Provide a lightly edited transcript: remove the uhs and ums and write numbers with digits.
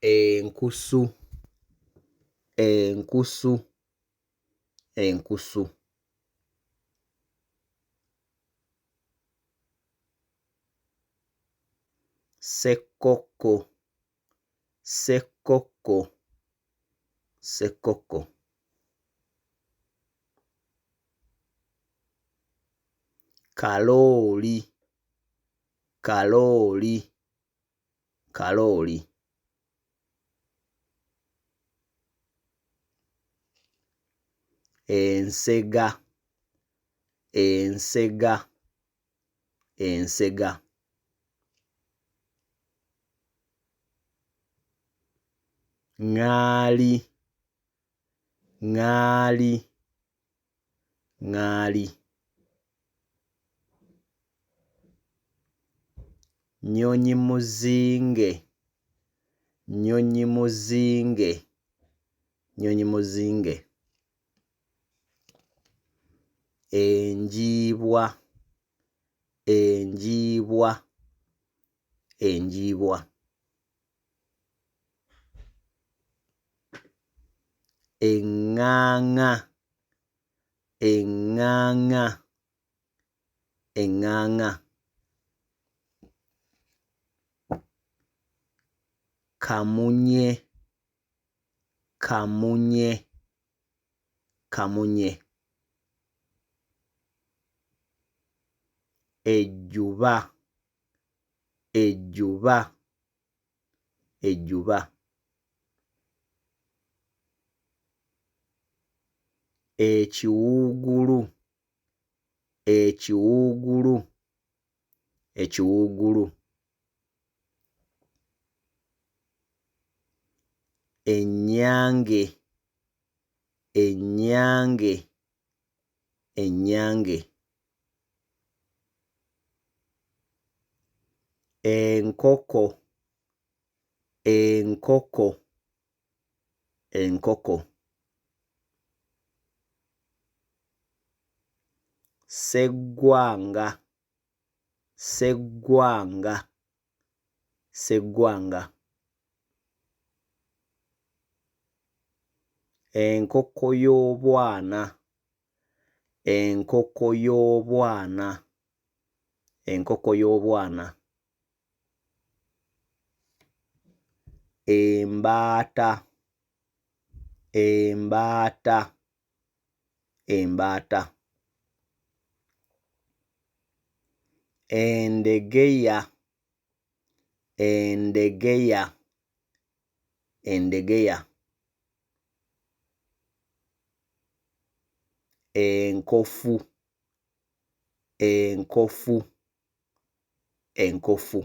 enkusu, enkusu, enkusu. Ssekkokko, ssekkokko, ssekkokko. Kalooli, kalooli, kalooli. Ensega, ensega, ensega. ŋŋaali, ŋŋaali, ŋŋaali. Nnyonyimuzinge, nnyonyimuzinge, nnyonyimuzinge. Enjiibwa, enjiibwa, enjiibwa. Eŋŋaaŋa, eŋŋaaŋa, eŋŋaaŋa. Kamunye, kamunye, kamunye. Ejjuba, ejjuba, ejjuba. Ekiwuugulu, ekiwuugulu, ekiwuugulu. Ennyange, ennyange, ennyange. Enkoko, enkoko, enkoko. Sseggwanga, sseggwanga, sseggwanga. Enkoko y'obwana, enkoko y'obwana, enkoko y'obwana. Embaata, embaata, embaata. Endegeya, endegeya, endegeya. Enkofu, enkofu, enkofu.